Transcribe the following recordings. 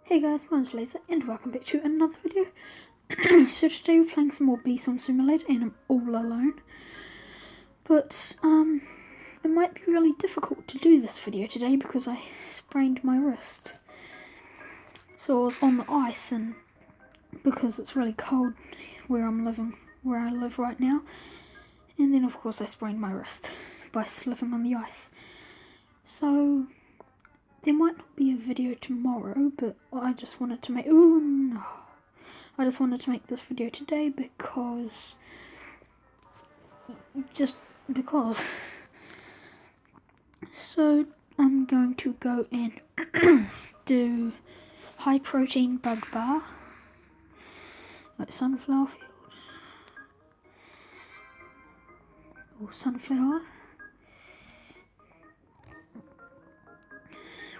Hey guys, my name's Laser and welcome back to another video. So today we're playing some more Bee Swarm Simulator and I'm all alone. But it might be really difficult to do this video today because I sprained my wrist. So I was on the ice and because it's really cold where I live right now. And then of course I sprained my wrist by slipping on the ice. So there might not be a video tomorrow, but I just wanted to make... Oh no! I just wanted to make this video today because... Just because. So, I'm going to go and do high protein bug bar. Like sunflower field. Or sunflower.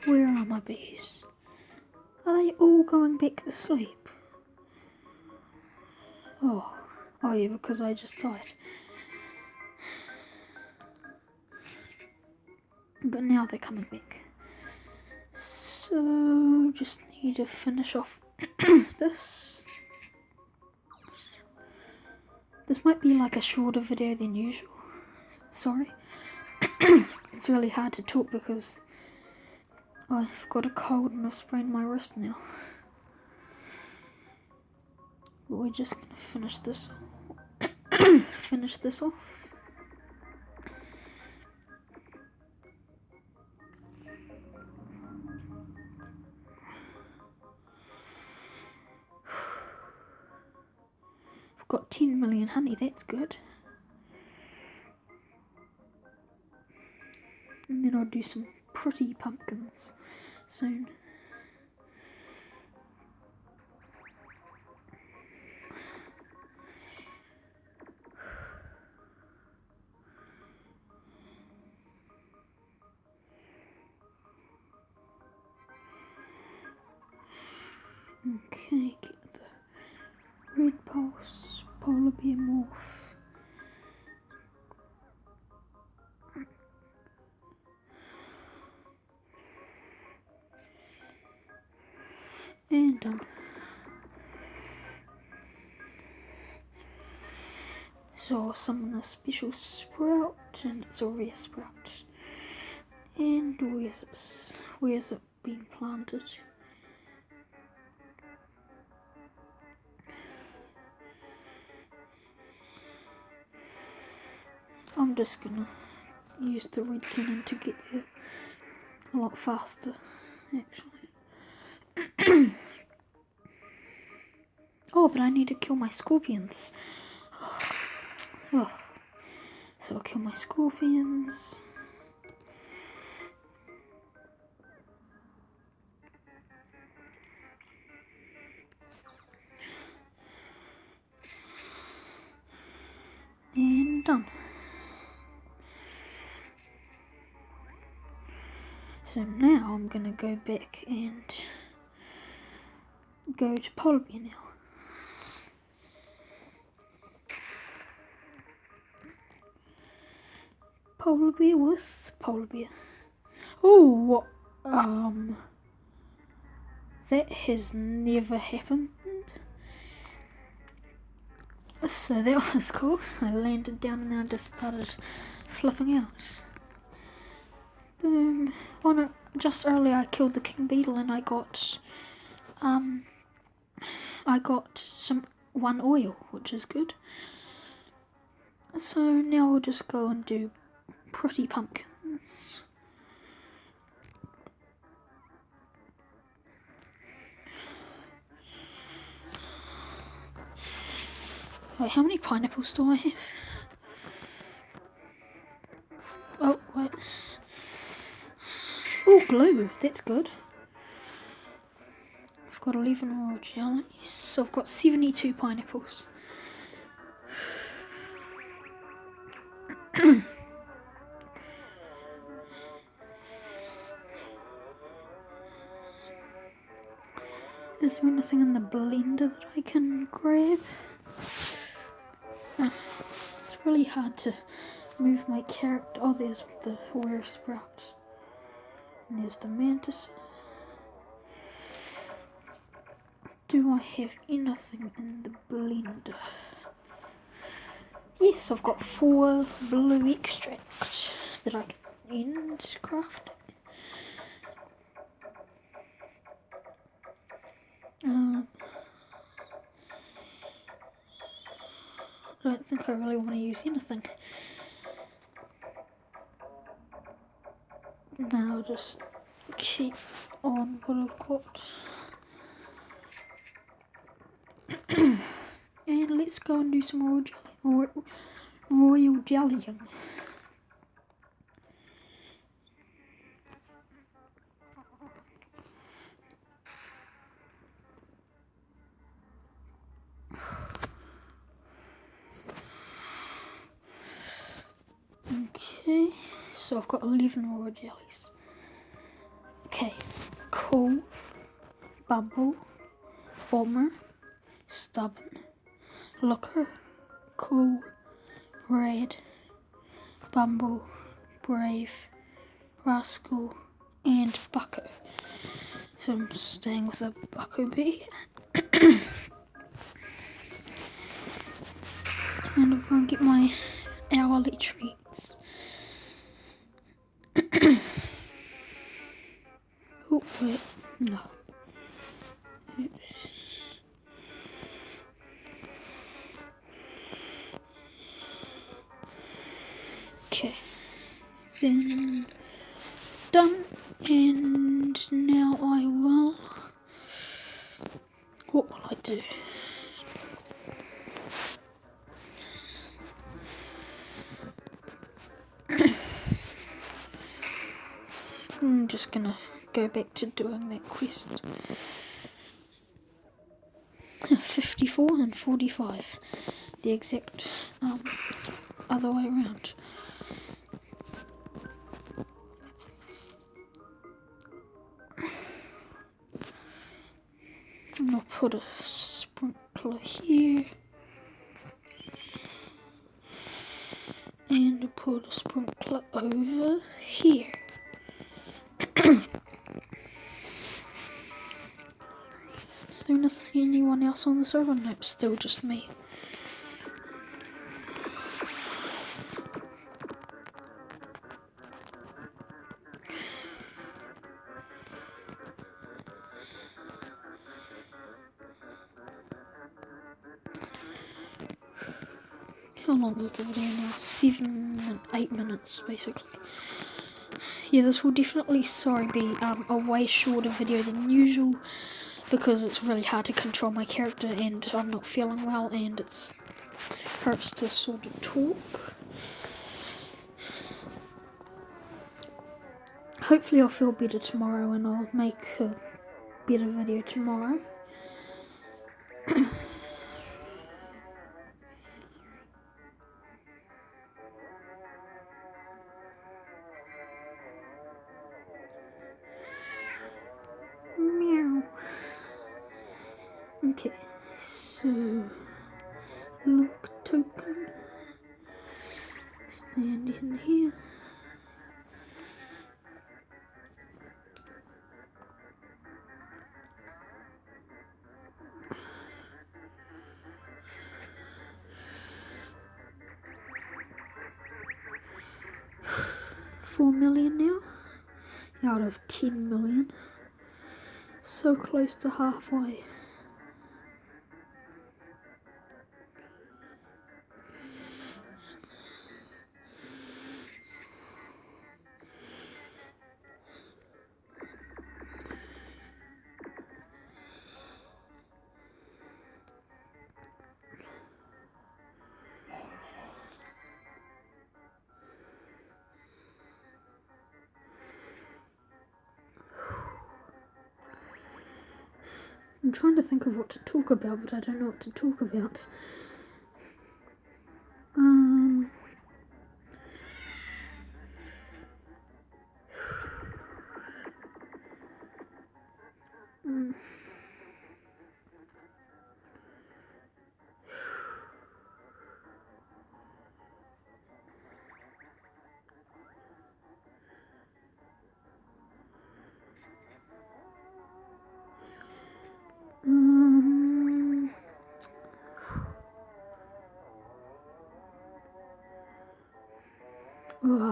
Where are my bees? Are they all going back to sleep? Oh yeah, because I just died. But now they're coming back. So, just need to finish off this. This might be like a shorter video than usual. Sorry. It's really hard to talk because I've got a cold and I've sprained my wrist now. But we're just gonna finish this off. I've got 10 million honey, that's good. And then I'll do some pretty pumpkins soon. Okay, get the red pulse, polar bear morph. And done. So I'll summon a special sprout, and it's a rare sprout. And where's it been planted? I'm just gonna use the red cannon to get there a lot faster, actually. Oh, but I need to kill my scorpions. Oh. So I'll kill my scorpions. And done. So now I'm gonna go back and go to polar bear now. Polar bear with polar bear. Oh, that has never happened. So that was cool. I landed down and then I just started flipping out. Boom. Oh no, just earlier I killed the king beetle and I got some 1 oil, which is good. So now we'll just go and do pretty pumpkins. Wait, how many pineapples do I have? Oh, wait. Oh, glue. That's good. I've got 11 raw jellies, so I've got 72 pineapples. Is there anything in the blender that I can grab? It's really hard to move my character. Oh, there's the rare sprouts. And there's the mantis. do I have anything in the blender? Yes, I've got 4 blue extracts that I can end crafting. I don't think I really want to use anything. Now I'll just keep on what I've got. And let's go and do some royal jellying. Okay, so I've got 11 royal jellies. Okay, Cool, Bumble, Bomber, Stubborn, Looker, Cool, Red, Bumble, Brave, Rascal, and Bucko. So I'm staying with a Bucko bee. And I'm going to get my hourly treats. Oh, wait, no. Oops. Okay, then done, and now I will, what will I do? I'm just gonna go back to doing that quest. 54 and 45, the exact other way around. And I'll put a sprinkler here, and I'll put a sprinkler over here. Is there anyone else on the server? Nope, still just me. How long is the video now? 7 and 8 minutes, basically. Yeah, this will definitely, be a way shorter video than usual, because it's really hard to control my character and I'm not feeling well and it hurts to sort of talk. Hopefully I'll feel better tomorrow and I'll make a better video tomorrow. Meow. Okay, so look token, stand in here. $4 million now, out of 10 million, so close to halfway. I'm trying to think of what to talk about, but I don't know what to talk about.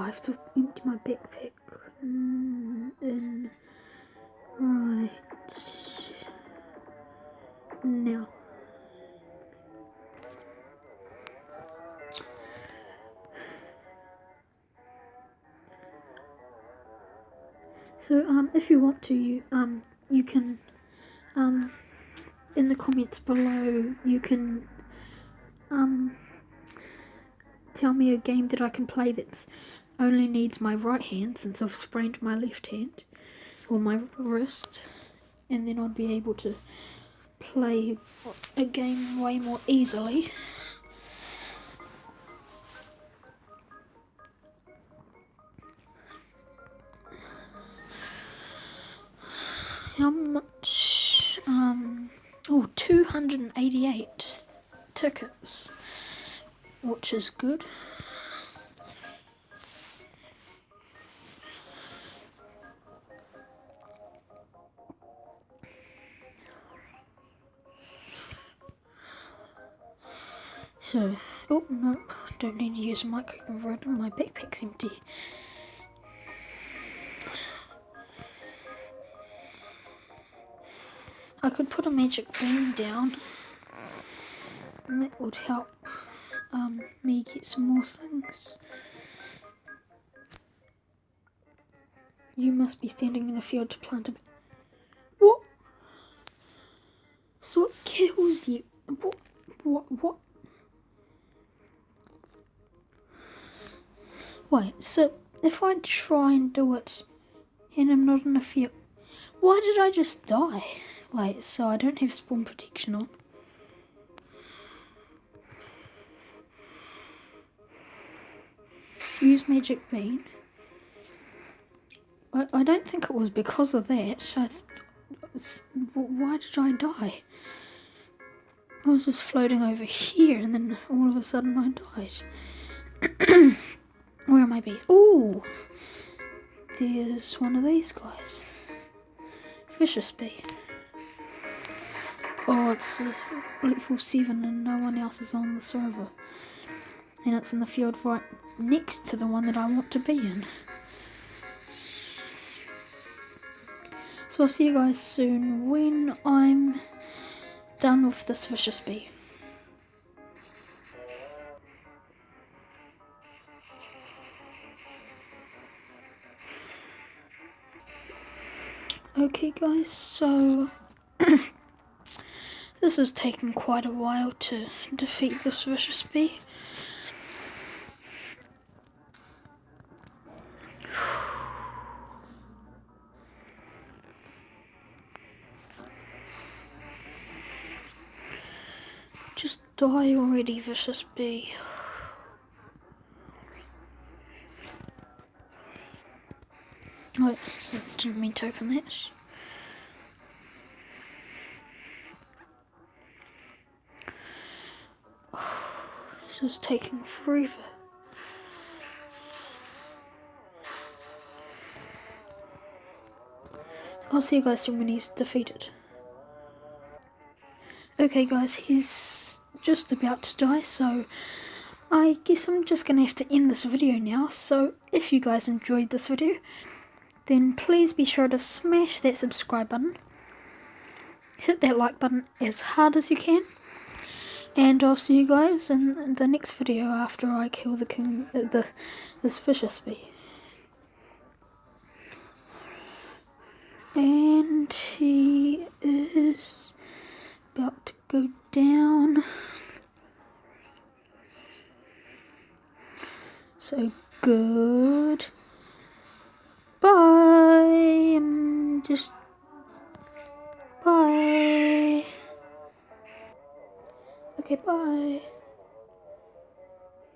I have to empty my backpack. In right now. So if you want to, you can in the comments below you can tell me a game that I can play that's only needs my right hand, since I've sprained my left hand or my wrist, and then I'll be able to play a game way more easily. How much? 288 tickets, which is good. So, oh no, don't need to use a micro converter, my backpack's empty. I could put a magic bean down, and that would help me get some more things. You must be standing in a field to plant a... What? So it kills you? What? Wait, so if I try and do it and I'm not in a field, why did I just die? Wait, so I don't have spawn protection on. Use magic bean. I don't think it was because of that. Why did I die? I was just floating over here and then all of a sudden I died. Where are my bees? Ooh! There's one of these guys. Vicious bee. Oh, it's level 7 and no one else is on the server. And it's in the field right next to the one that I want to be in. So I'll see you guys soon when I'm done with this vicious bee. Okay guys, so this has taken quite a while to defeat this vicious bee. Just die already, vicious bee. Wait, didn't mean to open that. This is taking forever. I'll see you guys soon when he's defeated. Okay guys, he's just about to die, so I guess I'm just going to have to end this video now. So if you guys enjoyed this video, then please be sure to smash that subscribe button. Hit that like button as hard as you can. And I'll see you guys in the next video after I kill the king, this vicious bee. And he is about to go down. So good. Bye. Just bye. Okay, bye.